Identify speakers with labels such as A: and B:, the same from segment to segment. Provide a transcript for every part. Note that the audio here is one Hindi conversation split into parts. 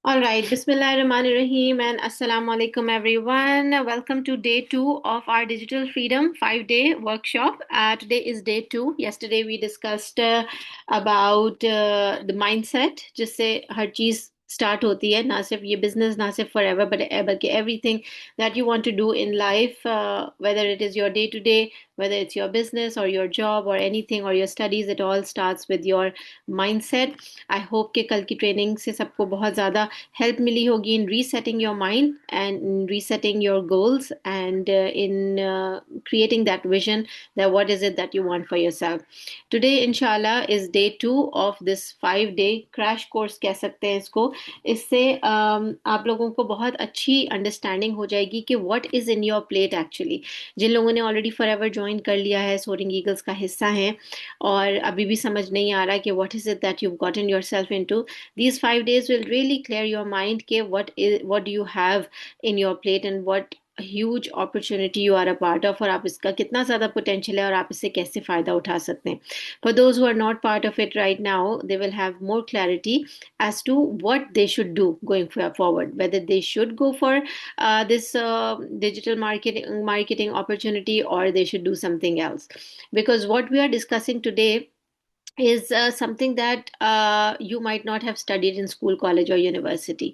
A: All right, Bismillahirrahmanirrahim and Assalamu alaikum everyone. Welcome to day two of our Digital Freedom 5 day workshop. Today is day two. Yesterday we discussed about the mindset, जिससे हर चीज start होती है ना सिर्फ ये business ना सिर्फ forever but बल्कि everything that you want to do in life, whether it is your day to day, whether it's your business or your job or anything or your studies, it all starts with your mindset. I hope कि कल की ट्रेनिंग से सबको बहुत ज़्यादा help मिली होगी in resetting your mind and in resetting your goals and in creating that vision that what is it that you want for yourself. Today, inshallah, is day two of this 5 day crash course कह सकते हैं इसको. इससे आप लोगों को बहुत अच्छी अंडरस्टैंडिंग हो जाएगी कि what is in your plate actually. जिन लोगों ने ऑलरेडी फॉरएवर ज्वाइन कर लिया है, सोरिंग ईगल्स का हिस्सा हैं और अभी भी समझ नहीं आ रहा कि what is it that you've gotten yourself into, these 5 days will really clear your mind के what do you have in your plate and what huge opportunity you are a part of और आप इसका कितना ज़्यादा पोटेंशियल है और आप इससे कैसे फ़ायदा उठा सकते हैं. For those who are not part of it right now, they will have more clarity as to what they should do going forward, whether they should go for this digital marketing opportunity or they should do something else, because what we are discussing today is something that you might not have studied in school, college or university.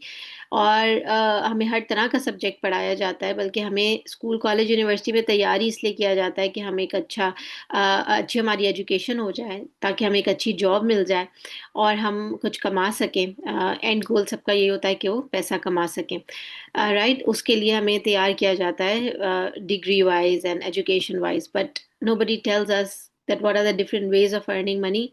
A: और हमें हर तरह का सब्जेक्ट पढ़ाया जाता है, बल्कि हमें स्कूल कॉलेज यूनिवर्सिटी में तैयारी इसलिए किया जाता है कि हम एक अच्छी हमारी एजुकेशन हो जाए ताकि हमें एक अच्छी जॉब मिल जाए और हम कुछ कमा सकें. एंड गोल सबका यही होता है कि वो पैसा कमा सकें, राइट. उसके लिए हमें तैयार किया जाता है degree wise and education wise, but nobody tells us that what are the different ways of earning money.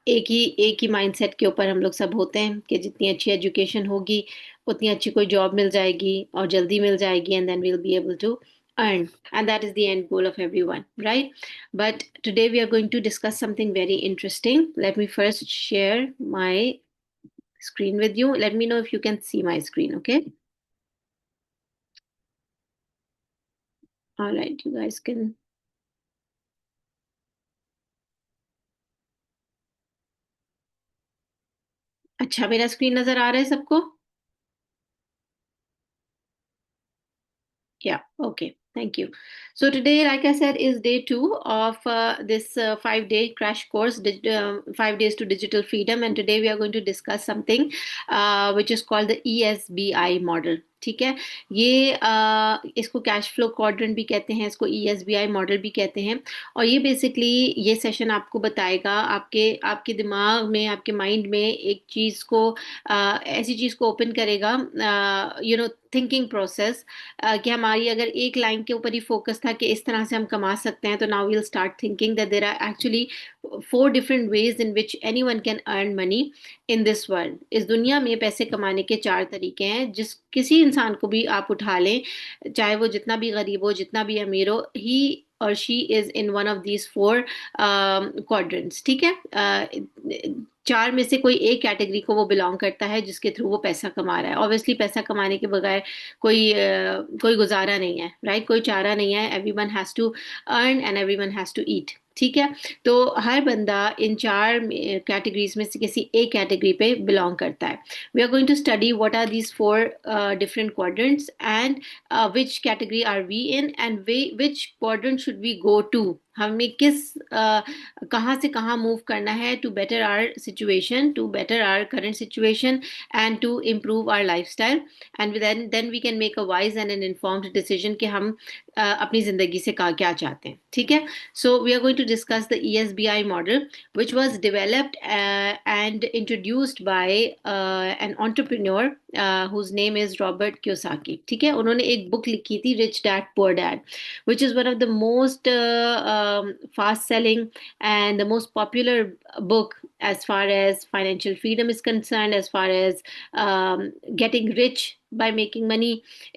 A: एक ही माइंडसेट के ऊपर हम लोग सब होते हैं कि जितनी अच्छी एजुकेशन होगी उतनी अच्छी कोई जॉब मिल जाएगी और जल्दी मिल जाएगी and then we'll be able to earn, and that is the end goal of everyone, right? But today we are going to discuss something very interesting. Let me first share my screen with you. Let me know if you can see my screen. Okay, all right, you guys can. अच्छा, मेरा स्क्रीन नजर आ रहा है सबको? Yeah, okay. Thank you. So today, like I said, is day two of this 5 day crash course, 5 days to digital freedom. And today we are going to discuss something which is called the ESBI model. ठीक है. ये इसको कैश फ्लो क्वाड्रेंट भी कहते हैं, इसको ESBI मॉडल भी कहते हैं. और ये बेसिकली ये सेशन आपको बताएगा, आपके आपके दिमाग में, आपके माइंड में एक चीज़ को ऐसी चीज़ को ओपन करेगा, थिंकिंग प्रोसेस, कि हमारी अगर एक लाइन के ऊपर ही फोकस था कि इस तरह से हम कमा सकते हैं, तो now we'll start thinking that there are actually 4 different ways in which anyone can earn money in this world. इस दुनिया में पैसे कमाने के 4 तरीके हैं, जिस किसी इंसान को भी आप उठा लें, चाहे वो जितना भी गरीब हो, जितना भी अमीर हो, ही और she is in one of these 4 quadrants. ठीक है. चार में से कोई एक कैटेगरी को वो बिलोंग करता है जिसके थ्रू वो पैसा कमा रहा है. ऑब्वियसली पैसा कमाने के बगैर कोई गुजारा नहीं है, राइट. कोई चारा नहीं है. Everyone has to earn and everyone has to eat. ठीक है. तो हर बंदा इन 4 कैटेगरीज में से किसी एक कैटेगरी पे बिलोंग करता है. We are going to study what are these 4 different quadrants and which category are we in and which quadrant should we go to. हमें कहाँ से कहाँ मूव करना है to better our situation, to better our current situation and to improve our lifestyle. And then we can make a wise and an informed decision कि हम अपनी ज़िंदगी से क्या चाहते हैं. ठीक है. So we are going to discuss the ESBI model which was developed and introduced by an entrepreneur whose name is Robert Kiyosaki. ठीक है. उन्होंने एक बुक लिखी थी, rich dad poor dad, which is one of the most fast selling and the most popular book as far as financial freedom is concerned, as far as getting rich by making money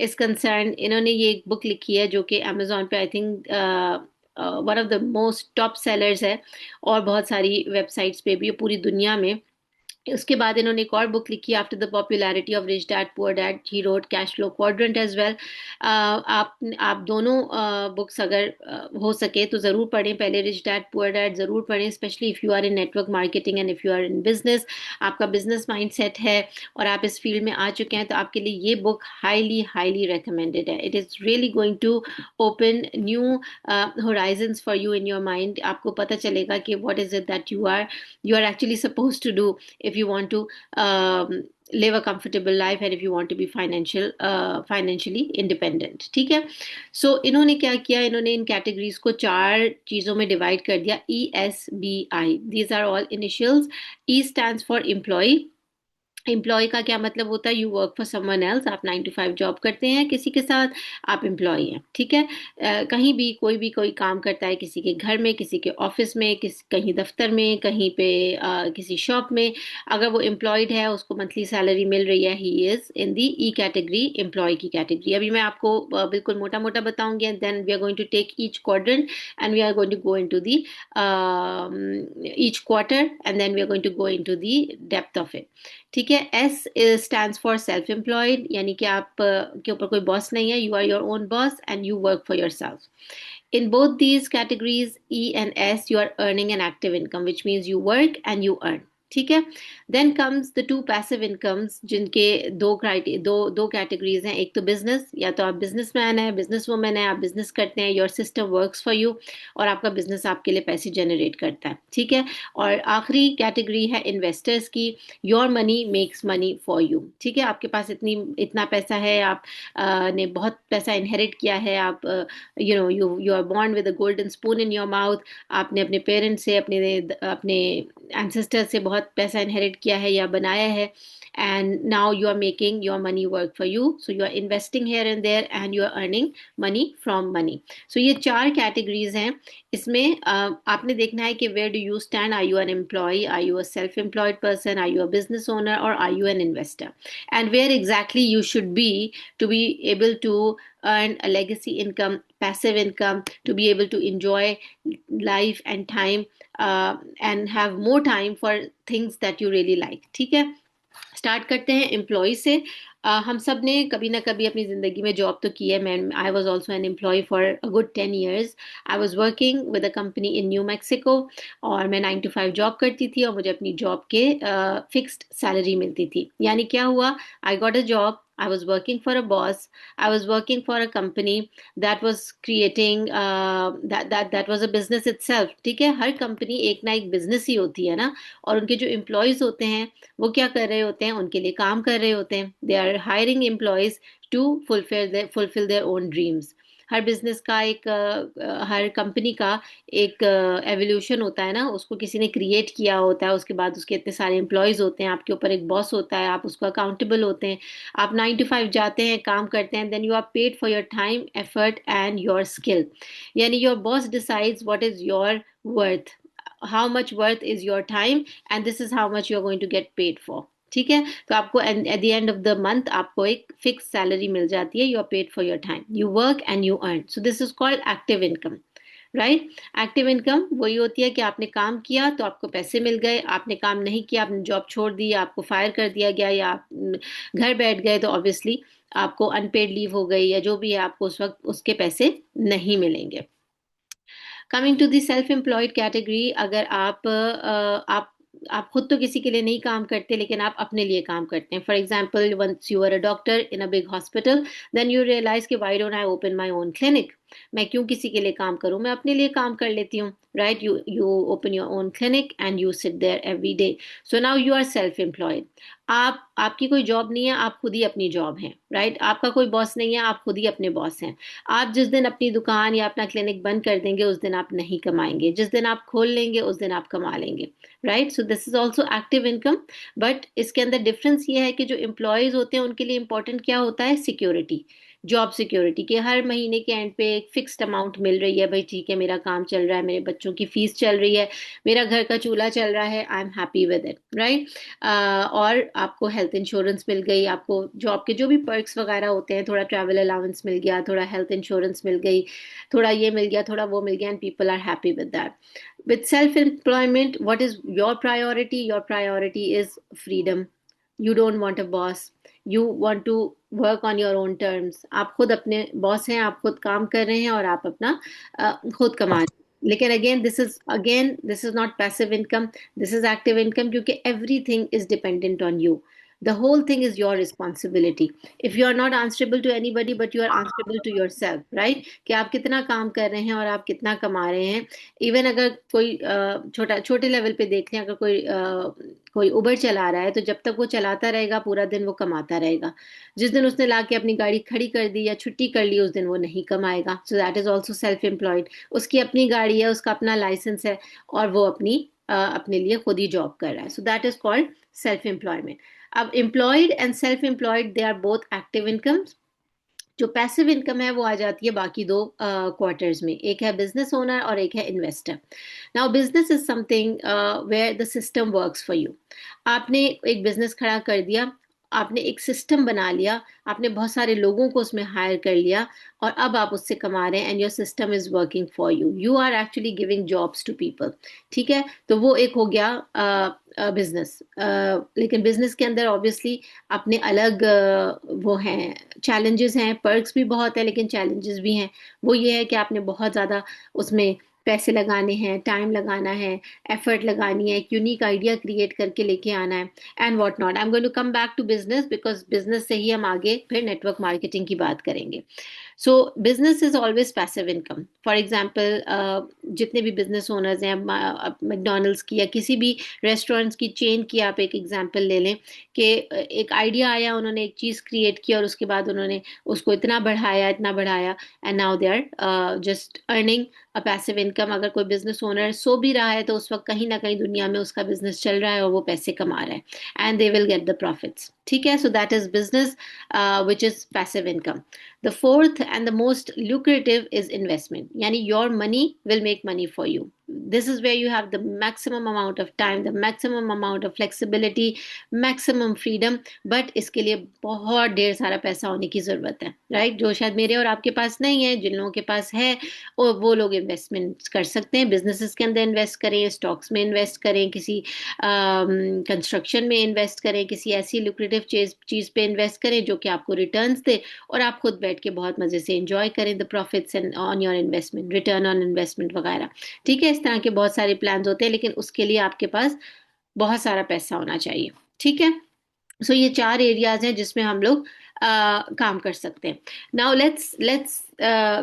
A: is concerned. इन्होंने ये एक बुक लिखी है जो कि Amazon पे I think one of the most top sellers है और बहुत सारी वेबसाइट्स पे भी पूरी दुनिया में उसके बाद इन्होंने एक और बुक लिखी, after the popularity of Rich dad poor Dad he wrote Cashflow Quadrant as well. आप दोनों बुक्स अगर हो सके तो ज़रूर पढ़ें। पहले रिच डैड पुअर डैड ज़रूर पढ़ें, specially if you are in network marketing and if you are in business, आपका बिजनेस माइंडसेट है और आप इस फील्ड में आ चुके हैं, तो आपके लिए ये बुक हाईली हाईली रिकमेंडेड है। It is really going to open new horizons for you in your mind. आपको पता चलेगा कि what is it that you are actually suppose to do if you want to live a comfortable life and if you want to be financially independent। ठीक है। सो इन्होंने क्या किया, इन्होंने इन कैटेगरीज को 4 चीजों में डिवाइड कर दिया। ESBI, these are all initials. E stands for employee। Employee का क्या मतलब होता है, you work for someone else, आप 9 to 5 जॉब करते हैं किसी के साथ, आप एम्प्लॉय हैं। ठीक है। कहीं भी कोई काम करता है, किसी के घर में, किसी के ऑफिस में, कहीं दफ्तर में, कहीं पे किसी शॉप में, अगर वो एम्प्लॉयड है, उसको मंथली सैलरी मिल रही है, he is in the E category, employee की कैटेगरी। अभी मैं आपको बिल्कुल मोटा मोटा बताऊंगी and then we are going to take each quadrant and we are going to go into the each quarter and then we are going to go into the depth of it. ठीक है। S stand for self employed, यानी कि आप के ऊपर कोई बॉस नहीं है, you are your own boss and you work for your self. In both these categories, E and S, you are earning an active income, which means you work and you earn। ठीक है। Then comes the 2 passive incomes, जिनके दो कैटेगरीज हैं। एक तो बिजनेस, या तो आप बिजनेसमैन है, बिजनेस वुमेन है, आप बिजनेस करते हैं, your system works for you और आपका बिजनेस आपके लिए पैसे जनरेट करता है। ठीक है। और आखिरी कैटेगरी है इन्वेस्टर्स की, your money makes money for you. ठीक है। आपके पास इतना पैसा है, आप ने बहुत पैसा इनहेरिट किया है, आप you are born with a golden spoon in your mouth. आपने अपने पेरेंट्स से, अपने एंसेस्टर से बहुत पैसा इनहेरिट किया है या बनाया है, and now you are making your money work for you, so you are investing here and there and you are earning money from money। so ये 4 कैटेगरीज हैं। इसमें आपने देखना है कि where do you stand, are you an employee, are you a self employed person, are you a business owner or are you an investor, and where exactly you should be to be able to earn a legacy income, passive income, to be able to enjoy life and time and have more time for things that you really like। ठीक है। स्टार्ट करते हैं एम्प्लॉय से। हम सब ने कभी ना कभी अपनी ज़िंदगी में जॉब तो की है। मैं I was also an employee for a good 10 years। I was working with a company in New Mexico और मैं 9 to 5 जॉब करती थी और मुझे अपनी जॉब के फिक्स्ड सैलरी मिलती थी। यानी क्या हुआ, I got a job, I was working for a boss, I was working for a company that was creating that was a business itself। ठीक है। हर कंपनी एक ना एक बिजनेस ही होती है ना, और उनके जो एम्प्लॉयज होते हैं वो क्या कर रहे होते हैं, उनके लिए काम कर रहे होते हैं। They are hiring employees to fulfil their own dreams. हर बिजनेस का हर कंपनी का एक एवोल्यूशन होता है ना, उसको किसी ने क्रिएट किया होता है, उसके बाद उसके इतने सारे एम्प्लॉयज होते हैं, आपके ऊपर एक बॉस होता है, आप उसको अकाउंटेबल होते हैं। आप 9 to 5 जाते हैं, काम करते हैं, then you are paid for your time, effort and your skill. यानी your boss decides what is your worth, how much worth is your time and this is how much you're going to get paid for। ठीक है। तो आपको at the end of the month आपको एक फिक्स सैलरी मिल जाती है, you are paid for your time, you work and you earn. So this is called active income. Right. Active income वही होती है कि आपने काम किया तो आपको पैसे मिल गए, आपने काम नहीं किया, आपने जॉब छोड़ दी, आपको फायर कर दिया गया या आप घर बैठ गए, तो ऑब्वियसली आपको अनपेड लीव हो गई या जो भी है, आपको उस वक्त उसके पैसे नहीं मिलेंगे। Coming to the self employed category, अगर आप खुद तो किसी के लिए नहीं काम करते लेकिन आप अपने लिए काम करते हैं। For example, once you are a doctor in a big hospital, then you realize कि why don't I open my own clinic. मैं क्यों किसी के लिए काम करूं, मैं अपने लिए काम कर लेती हूँ। Right. You open your own clinic and you sit there every day. So now you are self employed. आपकी कोई जॉब नहीं है, आप खुद ही अपनी जॉब हैं। राइट। आपका कोई बॉस नहीं है, आप खुद ही अपने बॉस हैं। आप जिस दिन अपनी दुकान या अपना क्लिनिक बंद कर देंगे उस दिन आप नहीं कमाएंगे, जिस दिन आप खोल लेंगे उस दिन आप कमा लेंगे। Right. So this is also active income. But इसके अंदर डिफरेंस ये है कि जो एम्प्लॉयज होते हैं उनके लिए इंपॉर्टेंट क्या होता है, सिक्योरिटी, जॉब सिक्योरिटी, कि हर महीने के एंड पे एक फिक्स्ड अमाउंट मिल रही है। भाई ठीक है, मेरा काम चल रहा है, मेरे बच्चों की फीस चल रही है, मेरा घर का चूल्हा चल रहा है, I am happy with it. Right. और आपको हेल्थ इंश्योरेंस मिल गई, आपको जॉब के जो भी पर्क्स वगैरह होते हैं, थोड़ा ट्रैवल अलाउंस मिल गया, थोड़ा हेल्थ इंश्योरेंस मिल गई, थोड़ा ये मिल गया, थोड़ा वो मिल गया, and people are happy with that. With self-employment, what is your priority? Your priority is freedom. You don't want a boss. You want to work on your own terms. आप खुद अपने बॉस हैं, आप खुद काम कर रहे हैं और आप अपना खुद कमा रहे हैं. लेकिन this is not passive income, this is active income, क्योंकि everything is dependent on you. The whole thing is your responsibility. If you are not answerable to anybody but you are answerable to yourself, right? कि आप कितना काम कर रहे हैं और आप कितना कमा रहे हैं. इवन अगर कोई छोटे लेवल पे देख लें, अगर कोई उबर चला रहा है, तो जब तक वो चलाता रहेगा पूरा दिन वो कमाता रहेगा. जिस दिन उसने ला के अपनी गाड़ी खड़ी कर दी या छुट्टी कर ली, उस दिन वो नहीं कमाएगा. सो that is also self employed. उसकी अपनी गाड़ी है, उसका अपना लाइसेंस है, और वो अपने लिए खुद ही जॉब कर रहा है. So that is called self employment. अब employed and self employed, they are both active income. जो पैसिव इनकम है वो आ जाती है बाकी दो क्वार्टर्स में. एक है बिजनेस ओनर और एक है investor. Now business is something where the system works for you. आपने एक बिजनेस खड़ा कर दिया, आपने एक सिस्टम बना लिया, आपने बहुत सारे लोगों को उसमें हायर कर लिया, और अब आप उससे कमा रहे हैं, and your system is working for you. You are actually giving jobs to people. ठीक है, तो वो एक हो गया बिजनेस. लेकिन बिजनेस के अंदर ऑब्वियसली अपने अलग वो हैं, चैलेंजेस हैं. पर्क्स भी बहुत है लेकिन चैलेंजेस भी हैं. वो ये है कि आपने बहुत ज़्यादा उसमें पैसे लगाने हैं, टाइम लगाना है, एफर्ट लगानी है, एक यूनिक आइडिया क्रिएट करके लेके आना है, and what not. I am going to come back to business, because business से ही हम आगे फिर नेटवर्क मार्केटिंग की बात करेंगे. सो business is always passive income. For example, जितने भी बिजनेस ओनर्स हैं, मैकडोनल्ड्स की या किसी भी रेस्टोरेंट्स की चेन की आप एक एग्जाम्पल ले लें, कि एक आइडिया आया, उन्होंने एक चीज़ क्रिएट की और उसके बाद उन्होंने उसको इतना बढ़ाया, and now they are just earning a passive income. अगर कोई बिजनेस ओनर सो भी रहा है तो उस वक्त कहीं ना कहीं दुनिया में उसका बिजनेस चल रहा है और वो पैसे कमा रहा है, and they will get the profits. ठीक है, so that is business which is passive income. The fourth and the most lucrative is investment. Yani your money will make money for you. This is where you have the maximum amount of time, the maximum amount of flexibility, maximum freedom. But इसके लिए बहुत ढेर सारा पैसा होने की ज़रूरत है, right? जो शायद मेरे और आपके पास नहीं है. जिन लोगों के पास है वो लोग इन्वेस्टमेंट कर सकते हैं. बिजनेसेस के अंदर इन्वेस्ट करें, स्टॉक्स में इन्वेस्ट करें, किसी कंस्ट्रक्शन में इन्वेस्ट करें, किसी ऐसी लुक्रेटिव चीज़ पे इन्वेस्ट करें जो कि आपको रिटर्न्स दे, और आप खुद बैठ के बहुत मजे से एंजॉय करें the profits and on your investment, return on investment वगैरह. ठीक है, इस तरह के बहुत सारे प्लान्स होते हैं, लेकिन उसके लिए आपके पास बहुत सारा पैसा होना चाहिए. ठीक है, सो ये 4 एरियाज हैं जिसमें हम लोग काम कर सकते हैं. नाउ लेट्स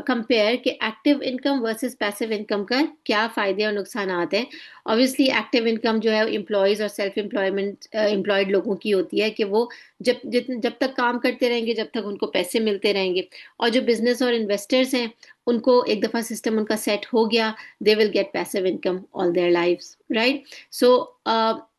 A: कंपेयर कि active income versus passive income का क्या फायदे और नुकसान आते हैं. ऑब्वियसली एक्टिव इनकम जो है एम्प्लॉयज और सेल्फ एम्प्लॉयड लोगों की होती है, कि वो जब तक काम करते रहेंगे, जब तक उनको पैसे मिलते रहेंगे. और जो बिजनेस और इन्वेस्टर्स हैं, उनको एक दफ़ा सिस्टम उनका सेट हो गया, they will get passive income all their lives, right? So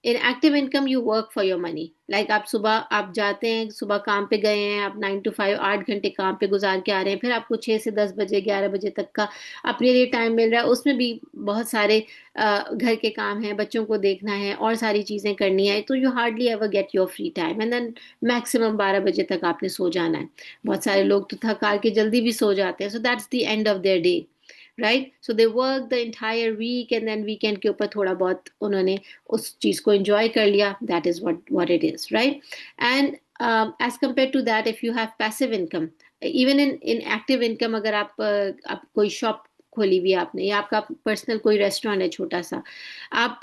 A: in active income you work for your money. Like आप जाते हैं, सुबह काम पे गए हैं, आप 9 to 5 8 घंटे काम पे गुजार के आ रहे हैं, फिर आपको 6 से 10 बजे 11 बजे तक का अपने लिए टाइम मिल रहा है. उसमें भी बहुत सारे घर के काम हैं, बच्चों को देखना है, और सारी चीज़ें करनी है. तो you hardly ever get your free time, and then maximum 12 बजे तक आपने सो जाना है. बहुत सारे लोग तो थक हार के जल्दी भी सो जाते हैं. So that's the end of their day, right? So they work the entire week, and then weekend के ऊपर थोड़ा बहुत उन्होंने उस चीज़ को एंजॉय कर लिया. That is what it is, right? And as compared to that, if you have passive income, even in active income, अगर आप कोई शॉप खोली हुई है आपने, या आपका पर्सनल कोई रेस्टोरेंट है छोटा सा, आप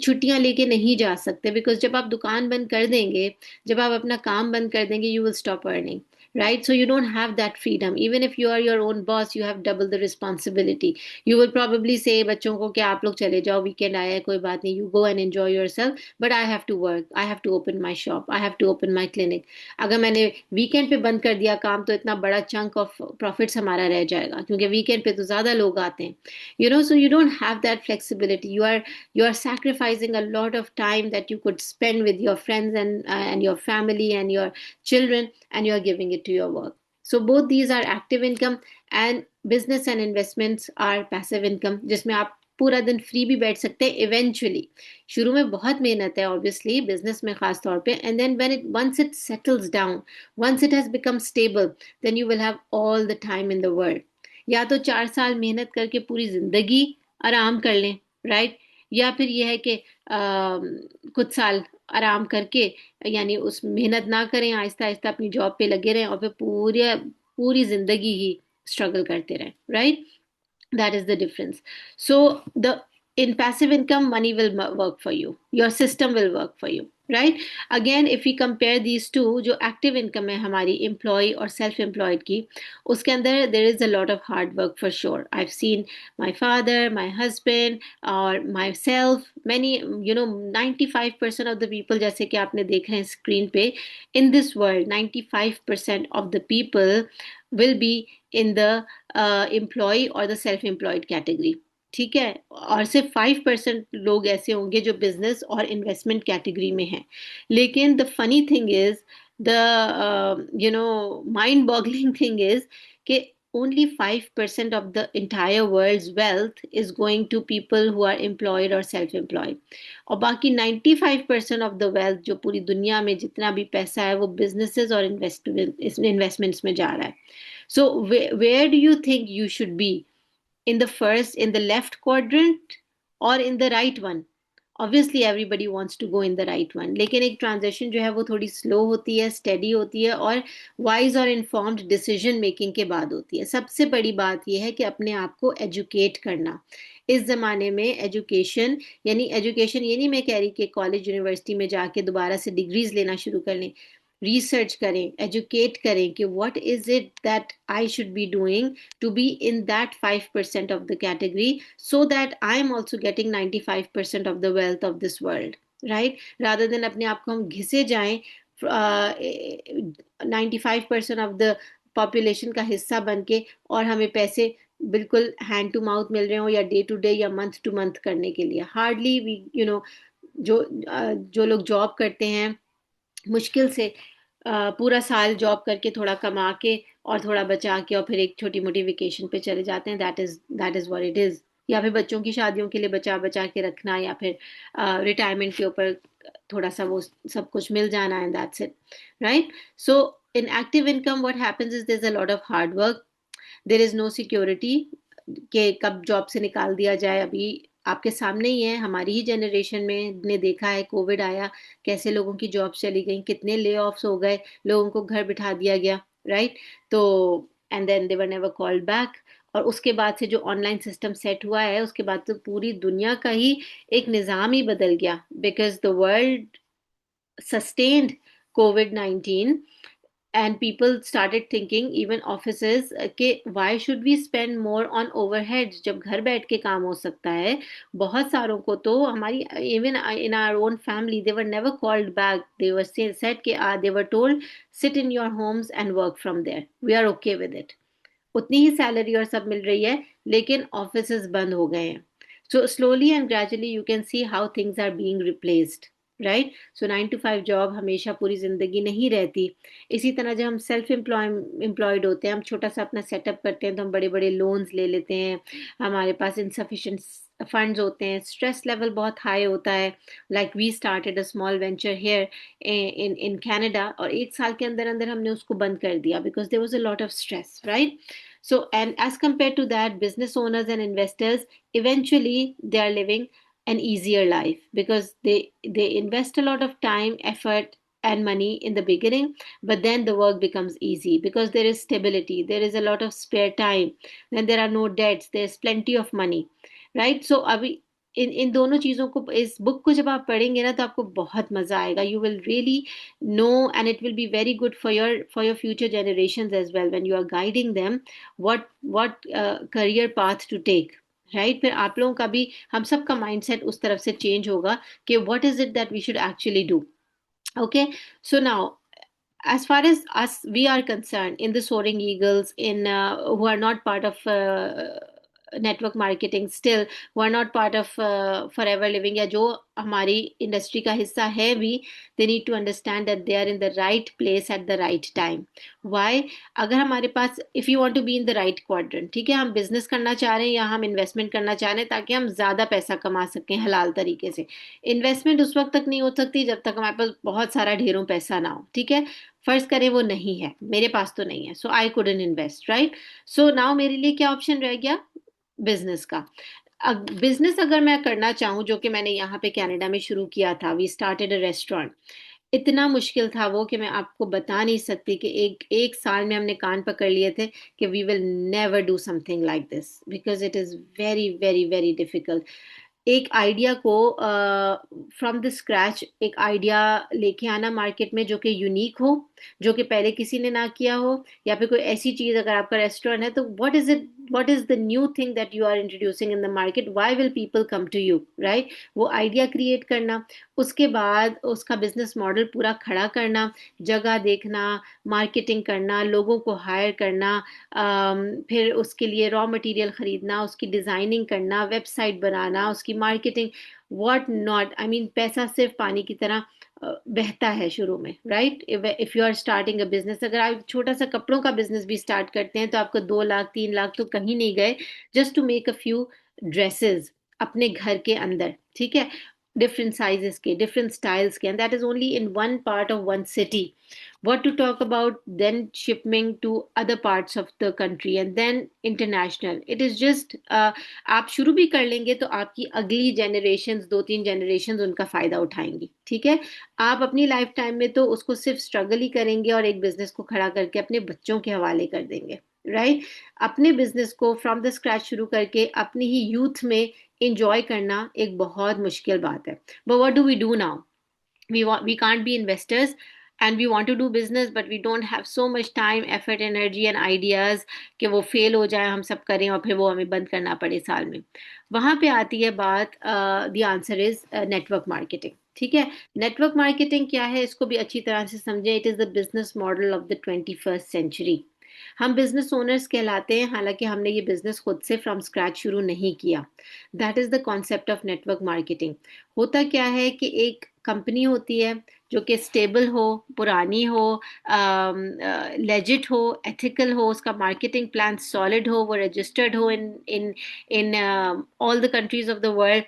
A: छुट्टियां लेके नहीं जा सकते, बिकॉज जब आप दुकान बंद कर देंगे, जब आप अपना काम बंद कर देंगे, you will stop earning, right? So you don't have that freedom. Even if you are your own boss, you have double the responsibility. You will probably say बच्चों को कि आप लोग चले जाओ, weekend आया है, कोई बात नहीं, you go and enjoy yourself, but I have to work, I have to open my shop, I have to open my clinic. अगर मैंने weekend पे बंद कर दिया काम, तो इतना बड़ा chunk of profits हमारा रह जाएगा, क्योंकि weekend पे तो ज़्यादा लोग आते हैं. So you don't have that flexibility. You are sacrificing a lot of time that you could spend with your friends and your family and your children, and you are giving it to your work. So both these are active income, and business and investments are passive income, जिसमें आप पूरा दिन फ्री भी बैठ सकते हैं इवेंचुअली. शुरू में बहुत मेहनत है ऑब्वियसली बिजनेस में खास तौर पे, and then once it settles down, once it has become stable, then you will have all the time in the world. या तो 4 साल मेहनत करके पूरी जिंदगी आराम कर लें, राइट? या फिर ये है कि कुछ साल आराम करके, यानी उस मेहनत ना करें, आहिस्ता आहिस्ता अपनी जॉब पे लगे रहें और फिर पूरी पूरी जिंदगी ही स्ट्रगल करते रहें, right? That is the difference. So the in passive income, money will work for you, your system will work for you, right? Again, if we compare these two, जो active income है हमारी employee और self employed की, उसके अंदर there is a lot of hard work for sure. I've seen my father, my husband or myself, many, 95% of the people, जैसे कि आपने देख रहे हैं स्क्रीन पे, in this world 95% of the people will be in the employ और द सेल्फ एम्प्लॉयड कैटेगरी, ठीक है? और सिर्फ 5% लोग ऐसे होंगे जो बिजनेस और इन्वेस्टमेंट कैटेगरी में हैं। लेकिन the funny thing is, the mind boggling thing is कि only 5% of the entire world's wealth is going to people who are employed or self-employed, और बाकी 95% of the wealth, जो पूरी दुनिया में जितना भी पैसा है, वो businesses और investments में जा रहा है। So where do you think you should be? In the first, in the left quadrant or in the right one? Obviously everybody wants to go in the right one, लेकिन एक ट्रांजेक्शन जो है वो थोड़ी स्लो होती है, स्टेडी होती है और वाइज और इन्फॉर्म्ड डिसीजन मेकिंग के बाद होती है। सबसे बड़ी बात यह है कि अपने आप को एजुकेट करना। इस ज़माने में एजुकेशन, यानी एजुकेशन ये नहीं मैं कह रही कि कॉलेज यूनिवर्सिटी में जाके दोबारा से डिग्रीज लेना शुरू कर लें। रिसर्च करें, एजुकेट करें कि what is it that I should be doing to be in that 5% of the category, so that I am also getting 95% of the wealth of this world, right? Rather than अपने आप को हम घिसे जाएं 95% of the population का हिस्सा बन के, और हमें पैसे बिल्कुल हैंड टू माउथ मिल रहे हो या डे टू डे या मंथ टू मंथ करने के लिए। हार्डली वी जो लोग जॉब करते हैं, मुश्किल से पूरा साल जॉब करके थोड़ा कमा के और थोड़ा बचा के और फिर एक छोटी मोटी वेकेशन पे चले जाते हैं। That is what it is. या फिर बच्चों की शादियों के लिए बचा बचा के रखना, या फिर रिटायरमेंट के ऊपर थोड़ा सा वो सब कुछ मिल जाना, and that's it, right? So in active income what happens is there is a lot of hard work, there is no security कि कब जॉब से निकाल दिया जाए। अभी आपके सामने ही है, हमारी ही जनरेशन में ने देखा है, कोविड आया, कैसे लोगों की जॉब चली गई, कितने ले ऑफ्स हो गए, लोगों को घर बिठा दिया गया, राइट? तो and then they were never called back. और उसके बाद से जो ऑनलाइन सिस्टम सेट हुआ है, उसके बाद तो पूरी दुनिया का ही एक निज़ाम ही बदल गया, because the world sustained COVID-19 and people started thinking, even offices, कि why should we spend more on overheads जब घर बैठ के काम हो सकता है। बहुत सारों को तो हमारी, even in our own family, they were never called back, they were said कि they were told sit in your homes and work from there, we are okay with it। उतनी ही सैलरी और सब मिल रही है, लेकिन ऑफिसेज बंद हो गए हैं। So slowly and gradually you can see how things are being replaced, right? So 9 to 5 job हमेशा पूरी जिंदगी नहीं रहती। इसी तरह जब हम सेल्फ एम्प्लॉयड होते हैं, हम छोटा सा अपना सेटअप करते हैं, तो हम बड़े बड़े लोन्स ले लेते हैं, हमारे पास इनसफिशिएंट फंड्स होते हैं, स्ट्रेस लेवल बहुत हाई होता है। Like we started a small venture here in Canada, और 1 साल के अंदर अंदर हमने उसको बंद कर दिया, because there was a lot of stress, right? So, and as compared to that, business owners and investors, eventually they are living an easier life, because they invest a lot of time, effort and money in the beginning, but then the work becomes easy because there is stability, there is a lot of spare time, then there are no debts, there's plenty of money, right? So अभी इन दोनों चीज़ों को, इस बुक को जब आप पढ़ेंगे ना, तो आपको बहुत मज़ा आएगा। You will really know, and it will be very good for your future generations as well, when you are guiding them what career path to take, right? फिर आप लोगों का भी, हम सब का माइंडसेट उस तरफ से चेंज होगा कि what is it that we should actually do. Okay, so now as far as us we are concerned, in the Soaring Eagles, in who are not part of network marketing still, who are not part of forever living, या जो हमारी इंडस्ट्री का हिस्सा है भी, they need to understand that they are in the right place at the right time. Why? अगर हमारे पास, if you want to be in the right quadrant, ठीक है, हम बिजनेस करना चाह रहे हैं या हम इन्वेस्टमेंट करना चाह रहे हैं ताकि हम ज़्यादा पैसा कमा सकें हलाल तरीके से। इन्वेस्टमेंट उस वक्त तक नहीं हो सकती जब तक हमारे पास बहुत सारा ढेरों पैसा ना हो, ठीक है? फर्ज करें वो नहीं है, मेरे पास तो नहीं है, so I couldn't invest, right? So now मेरे लिए क्या ऑप्शन रह गया? बिजनेस का। बिजनेस अगर मैं करना चाहूँ, जो कि मैंने यहाँ पे कनाडा में शुरू किया था, वी स्टार्टेड अ रेस्टोरेंट। इतना मुश्किल था वो कि मैं आपको बता नहीं सकती कि एक एक साल में हमने कान पकड़ लिए थे कि we will never do something like this, because it is very very very difficult. एक आइडिया को फ्रॉम द स्क्रैच एक आइडिया लेके आना मार्केट में जो कि यूनिक हो, जो कि पहले किसी ने ना किया हो, या फिर कोई ऐसी चीज, अगर आपका रेस्टोरेंट है तो what is it, what is the new thing that you are introducing in the market, why will people come to you, right? वो आइडिया क्रिएट करना, उसके बाद उसका बिजनेस मॉडल पूरा खड़ा करना, जगह देखना, मार्केटिंग करना, लोगों को हायर करना, फिर उसके लिए रॉ मटेरियल खरीदना, उसकी डिजाइनिंग करना, वेबसाइट बनाना, उसकी marketing, what not. I mean पैसा सिर्फ पानी की तरह बहता है शुरू में, right? If you are starting a business, अगर आप छोटा सा कपड़ों का बिजनेस भी स्टार्ट करते हैं तो आपको 2 लाख 3 लाख तो कहीं नहीं गए, just to make a few dresses अपने घर के अंदर, ठीक है? डिफरेंट साइजेस के, डिफरेंट स्टाइल्स के, and that is only in one part of one city. What to talk about then shipment to other parts of the country and then international. It is just आप शुरू भी कर लेंगे तो आपकी अगली जनरेशन, 2-3 जनरेशन उनका फायदा उठाएंगी, ठीक है? आप अपनी लाइफ टाइम में तो उसको सिर्फ स्ट्रगल ही करेंगे और एक बिजनेस को खड़ा करके अपने बच्चों के हवाले कर देंगे, राइट? अपने बिजनेस को फ्रॉम द स्क्रैच शुरू करके अपनी ही यूथ में इंजॉय करना एक बहुत मुश्किल बात है. But what do we do now? We can't be investors and we want to do business, but we don't have so much time, effort, energy and ideas कि वो फेल हो जाए, हम सब करें और फिर वो हमें बंद करना पड़े साल में. वहां पे आती है बात, the answer is network marketing, ठीक है? नेटवर्क मार्केटिंग क्या है, इसको भी अच्छी तरह से समझे. It is the business model of the 21st century. हम बिजनेस ओनर्स कहलाते हैं, हालांकि हमने ये बिजनेस खुद से फ्रॉम स्क्रैच शुरू नहीं किया. That is the concept of network marketing. होता क्या है कि एक कंपनी होती है जो कि स्टेबल हो, पुरानी हो, लेजिट हो, एथिकल हो, उसका मार्केटिंग प्लान सॉलिड हो, वो रजिस्टर्ड हो in in in all the countries of the world,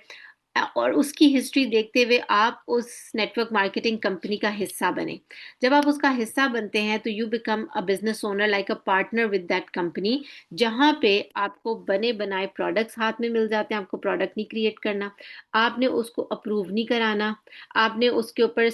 A: और उसकी हिस्ट्री देखते हुए आप उस नेटवर्क मार्केटिंग कंपनी का हिस्सा बने. जब आप उसका हिस्सा बनते हैं तो you become a business owner, like a partner with that company, जहां पे आपको बने बनाए प्रोडक्ट्स हाथ में मिल जाते हैं. आपको प्रोडक्ट नहीं क्रिएट करना, आपने उसको अप्रूव नहीं कराना, आपने उसके ऊपर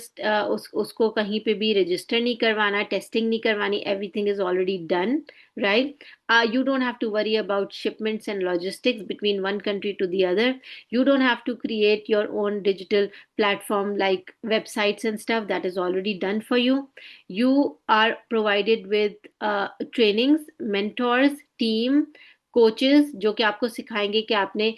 A: उसको कहीं पे भी रजिस्टर नहीं करवाना, टेस्टिंग नहीं करवानी. Everything is already done, right? You don't have to worry about shipments and logistics between one country to the other. You don't have to create your own digital platform like websites and stuff. That is already done for you. You are provided with trainings, mentors, team, coaches जो कि आपको सिखाएंगे कि आपने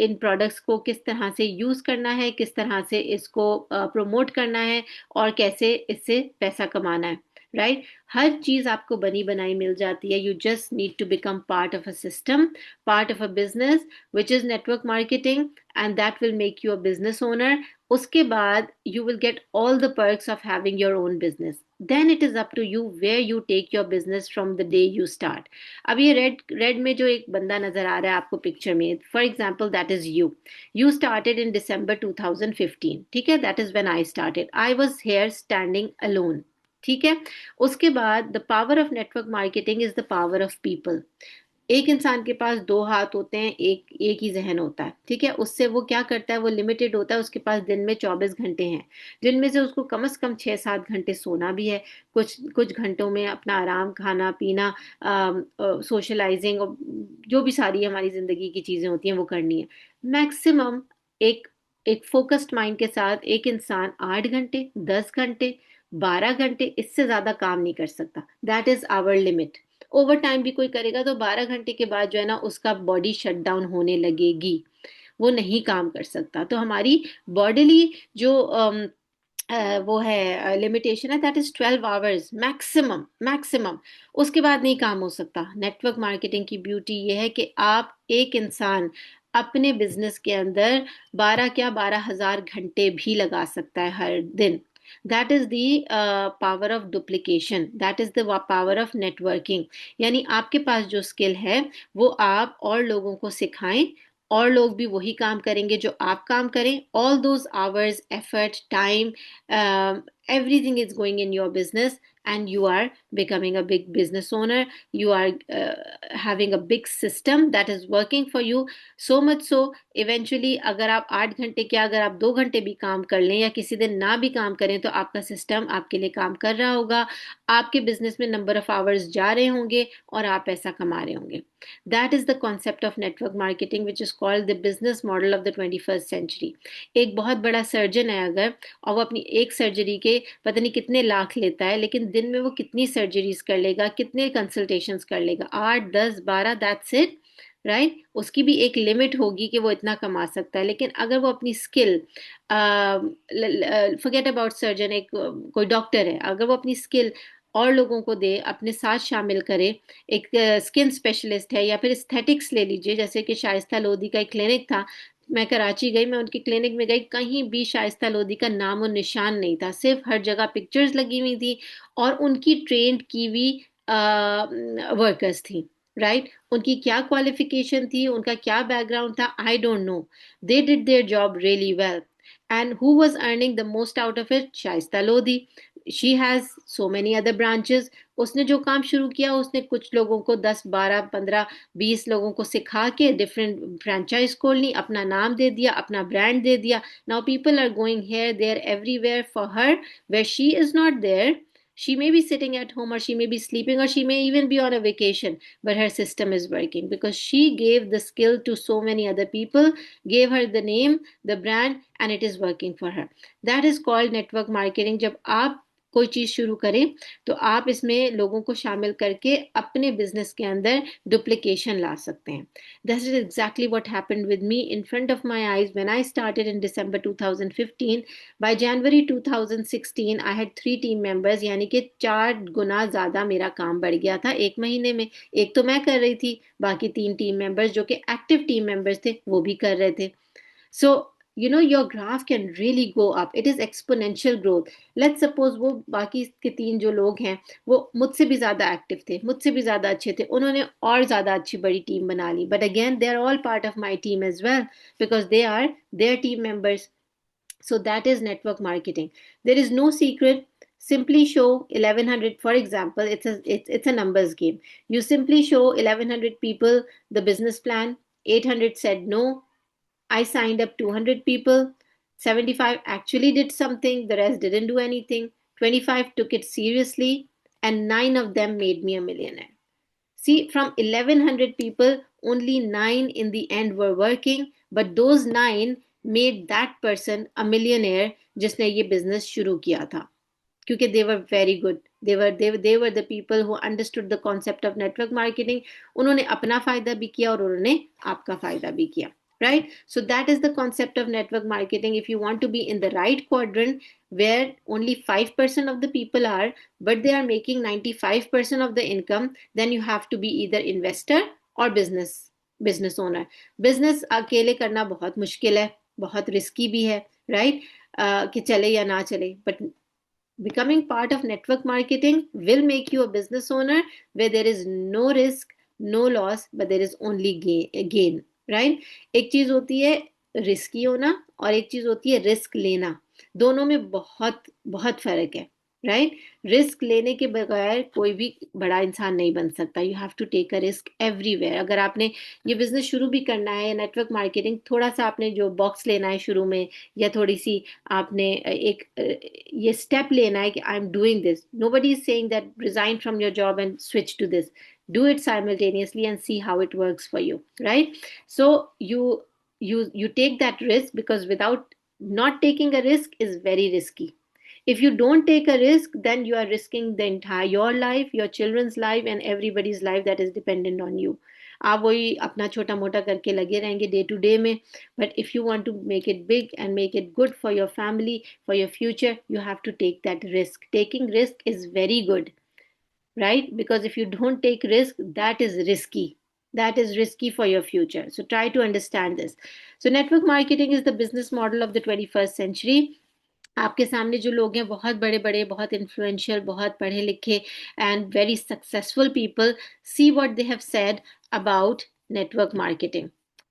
A: इन प्रोडक्ट्स को किस तरह से यूज करना है, किस तरह से इसको प्रमोट करना है और कैसे इससे पैसा कमाना है, राइट? हर चीज आपको बनी बनाई मिल जाती है. You just need to become part of a system, part of a business which is network marketing, and that will make you a business owner. उसके बाद you will get all the perks of having your own business. Then it is up to you where you take your business from the day you start. अब ये रेड रेड में जो एक बंदा नजर आ रहा है आपको पिक्चर में, for example that is you. You started in December 2015, ठीक है? That is when I started. I was here standing alone, ठीक है? उसके बाद the power of network marketing is the power of people. एक इंसान के पास 2 हाथ होते हैं, एक एक ही जहन होता है, ठीक है? उससे वो क्या करता है, वो लिमिटेड होता है. उसके पास दिन में 24 घंटे हैं, जिनमें से उसको कम से कम 6-7 घंटे सोना भी है. कुछ कुछ घंटों में अपना आराम, खाना पीना, सोशलाइजिंग और जो भी सारी हमारी जिंदगी की चीजें होती हैं वो करनी है. मैक्सिमम एक एक फोकस्ड माइंड के साथ एक इंसान 8 घंटे, 10 घंटे, 12 घंटे, इससे ज्यादा काम नहीं कर सकता. That is our limit. Overtime भी कोई करेगा तो 12 घंटे के बाद जो है ना, उसका बॉडी शट डाउन होने लगेगी, वो नहीं काम कर सकता. तो हमारी बॉडीली जो वो है लिमिटेशन है, that is 12 hours maximum, maximum. उसके बाद नहीं काम हो सकता. नेटवर्क मार्केटिंग की ब्यूटी ये है कि आप, एक इंसान अपने बिजनेस के अंदर 12 क्या 12,000 घंटे भी लगा सकता है हर दिन. That is the power of duplication, that is the power of networking. यानी आपके पास जो स्किल है वो आप और लोगों को सिखाएं, और लोग भी वही काम करेंगे जो आप काम करें. All those hours, effort, time, everything is going in your business and you are becoming a big business owner. You are having a big system that is working for you, so much so eventually अगर आप 8 घंटे क्या, अगर आप 2 घंटे भी काम कर लें या किसी दिन ना भी काम करें, तो आपका सिस्टम आपके लिए काम कर रहा होगा, आपके बिजनेस में नंबर ऑफ आवर्स जा रहे होंगे और आप पैसा कमा रहे होंगे. That is the concept of network marketing which is called the business model of the 21st century. एक बहुत बड़ा सर्जन है अगर, और वो अपनी एक सर्जरी के पता नहीं कितने लाख लेता है, लेकिन दिन में वो कितनी सर्जरीज कर लेगा, कितने कंसल्टेशंस कर लेगा, 8 10 12, दैट्स इट, राइट. उसकी भी एक लिमिट होगी कि वो इतना कमा सकता है. लेकिन अगर वो अपनी स्किल, फॉरगेट अबाउट सर्जन, एक कोई डॉक्टर है, अगर वो अपनी स्किल और लोगों को दे, अपने साथ शामिल करे, एक स्किन स्पेशलिस्ट है, या फिर एस्थेटिक्स ले लीजिए, जैसे कि शाइस्ता लोधी का एक क्लिनिक था. मैं कराची गई, मैं उनकी क्लिनिक में गई, कहीं भी शाइस्ता लोधी का नाम और निशान नहीं था, सिर्फ हर जगह पिक्चर्स लगी हुई थी और उनकी ट्रेंड की हुई वर्कर्स थी, राइट. उनकी क्या क्वालिफिकेशन थी, उनका क्या बैकग्राउंड था, आई don't no. They did their job really well. And who was earning the most out of it? Shaista Lodhi. She has so many other branches. उसने जो काम शुरू किया, उसने कुछ लोगों को 10 12 15 20 लोगों को सिखा के डिफरेंट फ्रेंचाइज खोल ली, अपना नाम दे दिया, अपना ब्रांड दे दिया. Now people are going here there everywhere for her, where she is not there. She may be sitting at home, or she may be sleeping, or she may even be on a vacation, but her system is working because she gave the skill to so many other people, gave her the name, the brand, and it is working for her. That is called network marketing. जब आप कोई चीज शुरू करें तो आप इसमें लोगों को शामिल करके अपने बिजनेस के अंदर डुप्लीकेशन ला सकते हैं. This is exactly what happened with me in front of my eyes when I started in December 2015. By January 2016 I had 3 team members, यानी कि 4 गुना ज़्यादा मेरा काम बढ़ गया था 1 महीने में. एक तो मैं कर रही थी, बाकी 3 टीम मेंबर्स जो कि एक्टिव टीम मेंबर्स थे वो भी कर रहे थे. So your graph can really go up. It is exponential growth. Let's suppose वो बाकी के 3 जो लोग हैं वो मुझसे भी ज़्यादा एक्टिव थे, मुझसे भी ज़्यादा अच्छे थे, उन्होंने और ज़्यादा अच्छी बड़ी टीम बना ली. But again they are all part of my team as well because they are their team members. So that is network marketing. There is no secret. Simply show 1100, for example, it's a numbers game. You simply show 1100 people the business plan. 800 said no. I signed up 200 people. 75 actually did something, the rest didn't do anything. 25 took it seriously, and 9 of them made me a millionaire. See, from 1100 people, only 9 in the end were working, but those 9 made that person a millionaire जिसने ये business शुरू किया था, क्योंकि they were very good. They were the people who understood the concept of network marketing. उन्होंने अपना फायदा भी किया और उन्होंने आपका फायदा भी किया. Right? So that is the concept of network marketing. If you want to be in the right quadrant where only 5% of the people are, but they are making 95% of the income, then you have to be either investor or business owner. Business अकेले करना बहुत मुश्किल है, बहुत रिस्की भी है, right? कि चले या ना चले. But becoming part of network marketing will make you a business owner where there is no risk, no loss, but there is only gain. Right. एक चीज होती है रिस्की होना और एक चीज होती है रिस्क लेना. दोनों में बहुत बहुत फर्क है, राइट. रिस्क लेने के बगैर कोई भी बड़ा इंसान नहीं बन सकता. You have to take a risk everywhere. अगर आपने ये बिजनेस शुरू भी करना है, नेटवर्क मार्केटिंग, थोड़ा सा आपने जो बॉक्स लेना है शुरू में, या थोड़ी सी आपने एक ये स्टेप लेना है कि I am doing this. Nobody is saying that resign from your job and switch to this. Do it simultaneously and see how it works for you, right? So you take that risk, because without not taking a risk is very risky. If you don't take a risk, then you are risking the entire your life, your children's life, and everybody's life that is dependent on you. आप वही अपना छोटा मोटा करके लगे रहेंगे डे टू डे में. But if you want to make it big and make it good for your family, for your future, you have to take that risk. Taking risk is very good, right? Because if you don't take risk, that is risky for your future. So try to understand this. So network marketing is the business model of the 21st century. आपके सामने जो लोग हैं बहुत बड़े बड़े, बहुत इन्फ्लुएंशियल, बहुत पढ़े लिखे and very successful people, see what they have said about network marketing,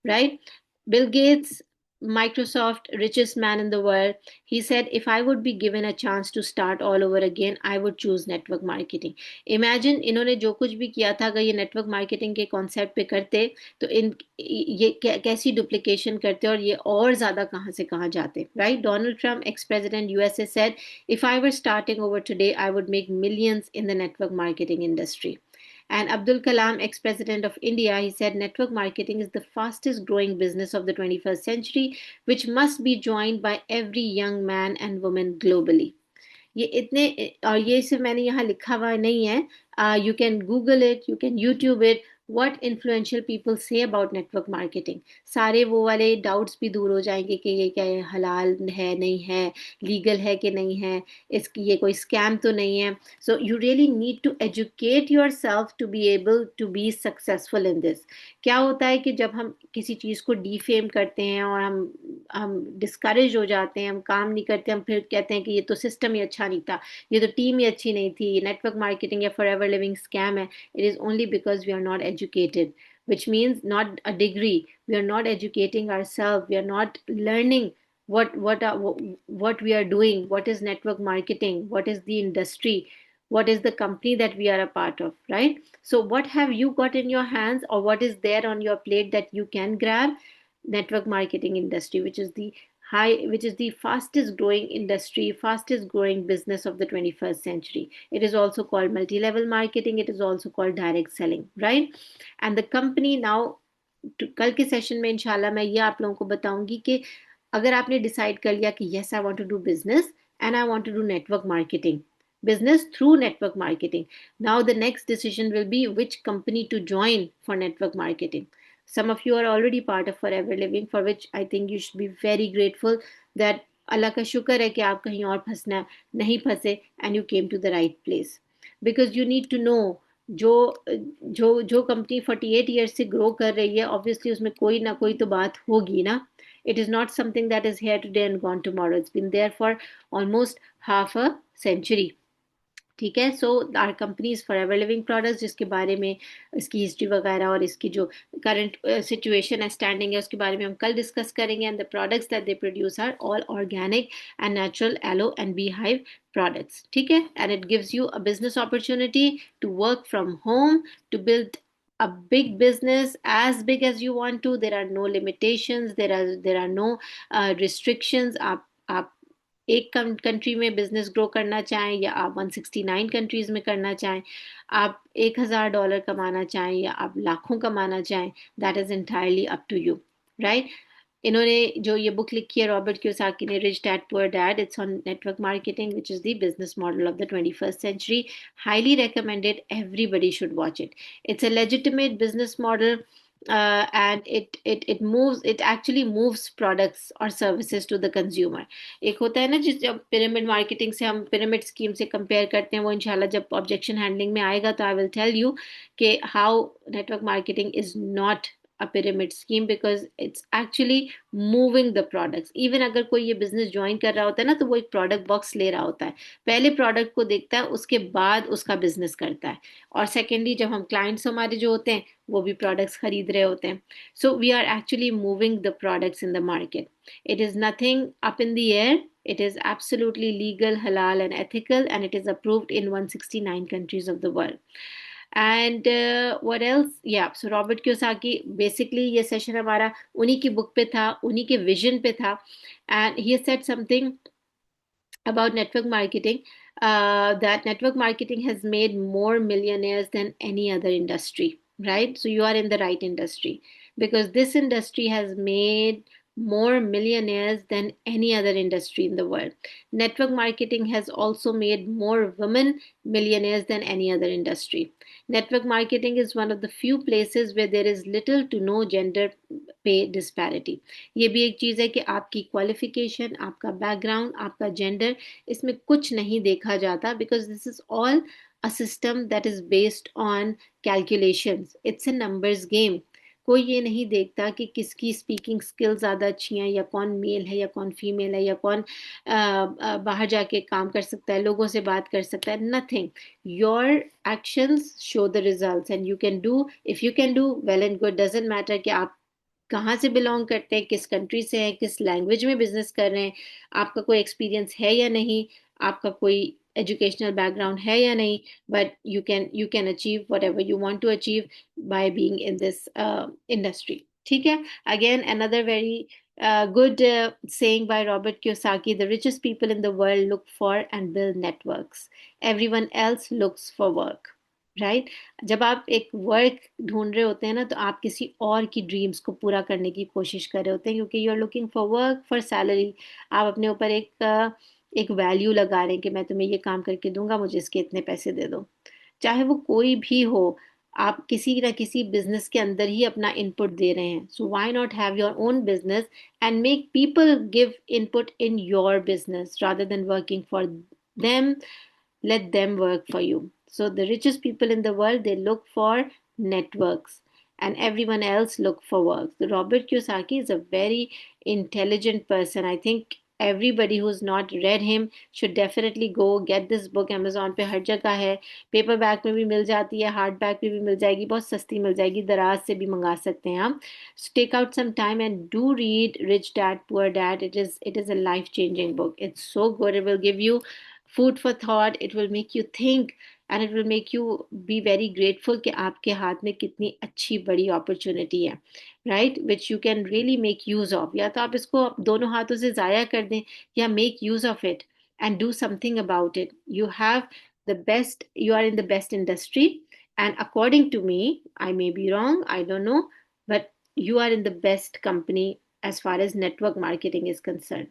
A: right? Bill Gates Microsoft, richest man in the world, he said, if I would be given a chance to start all over again, I would choose network marketing. Imagine इन्होंने जो कुछ भी किया था, अगर ये नेटवर्क मार्केटिंग के कॉन्सेप्ट पे करते तो इन ये कैसी डुप्लीकेशन करते और ये और ज़्यादा कहाँ से कहाँ जाते, right? Donald Trump, ex president USA, said, if I were starting over today, I would make millions in the network marketing industry. And Abdul Kalam, ex president of India, he said network marketing is the fastest growing business of the 21st century, which must be joined by every young man and woman globally. ये इतने, और ये सिर्फ मैंने यहाँ लिखा हुआ नहीं है, you can Google it, you can YouTube it, what influential people say about network marketing. सारे वो वाले डाउट्स भी दूर हो जाएंगे कि ये क्या है, हलाल है नहीं है, लीगल है कि नहीं है, इसकी ये कोई स्कैम तो नहीं है. So you really need to educate yourself to be able to be successful in this. क्या होता है कि जब हम किसी चीज़ को डिफेम करते हैं और हम डिस्करेज हो जाते हैं, हम काम नहीं करते, हम फिर कहते हैं कि ये तो सिस्टम ही अच्छा नहीं था, ये तो टीम ही अच्छी नहीं थी, नेटवर्क मार्केटिंग या फॉर एवर लिविंग स्कैम है. It is only because we are not educated, which means not a degree. We are not educating ourselves. We are not learning what we are doing. What is network marketing? What is the industry? What is the company that we are a part of, right? So, what have you got in your hands, or what is there on your plate that you can grab? Network marketing industry, which is the fastest growing industry, fastest growing business of the 21st century. It is also called multi-level marketing. It is also called direct selling, right? And the company now, कल के सेशन में इंशाल्लाह मैं ये आप लोगों को बताऊंगी कि अगर आपने डिसाइड कर लिया कि yes, I want to do business and I want to do network marketing, business through network marketing, now the next decision will be which company to join for network marketing. Some of you are already part of Forever Living, for which I think you should be very grateful that अल्लाह का शुक्र है कि आप कहीं और फंसना नहीं फंसे, and you came to the right place. Because you need to know, जो जो कंपनी 48 ईयर्स से ग्रो कर रही है, ऑब्वियसली उसमें कोई ना कोई तो बात होगी ना. It is not something that is here today and gone tomorrow. It's been there for almost half a century. ठीक है. So are companies forever living products, जिसके बारे में इसकी हिस्ट्री वगैरह और इसकी जो करंट सिचुएशन है, स्टैंडिंग है, उसके बारे में हम कल डिस्कस करेंगे. And the products that they produce are all organic and natural aloe and beehive products. ठीक है. And it gives you a business opportunity to work from home, to build a big business as big as you want to. There are no limitations, there are no restrictions. आप एक कंट्री में बिजनेस ग्रो करना चाहें, या आप 169 कंट्रीज में करना चाहें, आप $1,000 कमाना चाहें या आप लाखों कमाना चाहें, that is entirely up to you, right? इन्होंने जो ये बुक लिखी है रॉबर्ट क्योसाकी ने, rich dad poor dad, it's on network marketing which is the business model of the 21st century. Highly recommended. Everybody should watch it. It's a legitimate business model. And it actually moves products or services to the consumer. एक होता है ना, जिस जब पिरामिड मार्केटिंग से हम पिरामिड स्कीम से कंपेयर करते हैं, वो इंशाल्लाह जब ऑब्जेक्शन हैंडलिंग में आएगा तो आई विल टेल यू कि how network marketing is not a pyramid scheme, because it's actually moving the products. Even अगर कोई ये बिजनेस ज्वाइन कर रहा होता है ना, तो वो एक प्रोडक्ट बॉक्स ले रहा होता है, पहले प्रोडक्ट को देखता है, उसके बाद उसका बिजनेस करता है. और सेकेंडली जब हम क्लाइंट्स हमारे जो होते हैं वो भी प्रोडक्ट्स खरीद रहे होते हैं. So we are actually moving the products in the market. It is nothing up in the air. It is absolutely legal, halal, and ethical, and it is approved in 169 countries of the world. And what else? Yeah, so Robert Kiyosaki, basically ये सेशन हमारा उन्हीं की बुक पे था, उन्हीं के विजन पे था. And he said something about network marketing, that network marketing has made more millionaires than any other industry, right? So you are in the right industry, because this industry has made more millionaires than any other industry in the world. Network marketing has also made more women millionaires than any other industry. Network marketing is one of the few places where there is little to no gender pay disparity. ये भी एक चीज़ है कि आपकी क्वालिफिकेशन, आपका बैकग्राउंड, आपका जेंडर, इसमें कुछ नहीं देखा जाता, because this is all a system that is based on calculations. It's a numbers game. कोई ये नहीं देखता कि किसकी स्पीकिंग स्किल ज़्यादा अच्छी हैं, या कौन मेल है या कौन फीमेल है, या कौन बाहर जाके काम कर सकता है, लोगों से बात कर सकता है. Nothing. Your actions show the results, and you can do, if you can do, well and good. Doesn't matter कि आप कहाँ से बिलोंग करते हैं, किस कंट्री से हैं, किस लैंग्वेज में बिजनेस कर रहे हैं, आपका कोई एक्सपीरियंस है या नहीं, आपका कोई एजुकेशनल बैकग्राउंड है या नहीं, but you can achieve whatever you want to achieve by being in this industry. ठीक है. Again another very good saying by Robert Kiyosaki: the richest people in the world look for and build networks. Everyone else looks for work. Right. जब आप एक वर्क ढूंढ रहे होते हैं ना, तो आप किसी और की ड्रीम्स को पूरा करने की कोशिश कर रहे होते हैं, क्योंकि you are looking for work for salary. आप अपने ऊपर एक वैल्यू लगा रहे हैं कि मैं तुम्हें ये काम करके दूंगा, मुझे इसके इतने पैसे दे दो. चाहे वो कोई भी हो, आप किसी ना किसी बिजनेस के अंदर ही अपना इनपुट दे रहे हैं. So why not have your own business and make people give input in your business rather than working for them. Let them work for you. So the richest people in the world, they look for networks, and everyone else look for work. So Robert Kiyosaki is a very intelligent person. I think everybody who's not read him should definitely go get this book. Amazon पे हर जगह है, पेपर बैग में भी मिल जाती है, हार्ड बैग में भी मिल जाएगी, बहुत सस्ती मिल जाएगी, दराज से भी मंगा सकते हैं आप. So take out some time and do read Rich Dad Poor Dad. It is a life changing book. It's so good. It will give you food for thought. It will make you think, and it will make you be very grateful कि आपके हाथ में कितनी अच्छी बड़ी अपॉर्चुनिटी है, right, which you can really make use of. या तो आप इसको दोनों हाथों से ज़ाया कर दें, या make use of it and do something about it. You have the best, you are in the best industry, and according to me, I may be wrong, I don't know, but you are in the best company as far as network marketing is concerned.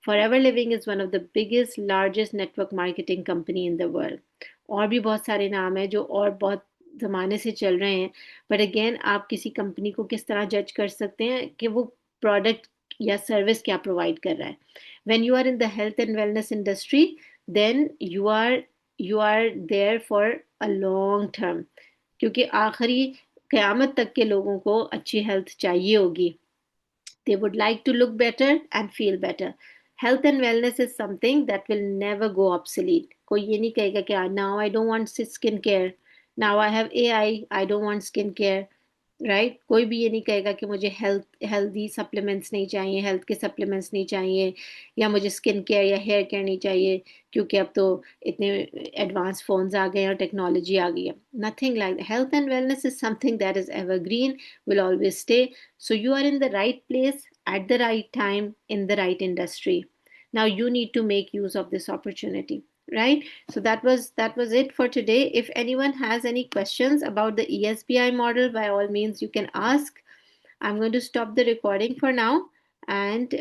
A: Forever Living is one of the biggest, largest network marketing company in the world. और भी बहुत सारे नाम हैं जो और बहुत ज़माने से चल रहे हैं. बट अगेन, आप किसी कंपनी को किस तरह जज कर सकते हैं कि वो प्रोडक्ट या सर्विस क्या प्रोवाइड कर रहा है. When you are in the health and wellness industry, then you are there for a long term, क्योंकि आखिरी क़यामत तक के लोगों को अच्छी हेल्थ चाहिए होगी. They would like to look better and feel better. Health and wellness is something that will never go obsolete. कोई ये नहीं कहेगा कि now I don't want skin care, now I have AI, I don't want skin care, right. कोई भी ये नहीं कहेगा कि मुझे हेल्दी सप्लीमेंट्स नहीं चाहिए, हेल्थ के सप्लीमेंट्स नहीं चाहिए, या मुझे स्किन केयर या हेयर केयर नहीं चाहिए, क्योंकि अब तो इतने एडवांस फोन्स आ गए हैं और टेक्नोलॉजी आ गई है. Nothing like that. Health and wellness is something that is evergreen, will always stay. So you are in the right place at the right time in the right industry. Now you need to make use of this opportunity, right? So that was it for today. If anyone has any questions about the ESBI model, by all means you can ask. I'm going to stop the recording for now, and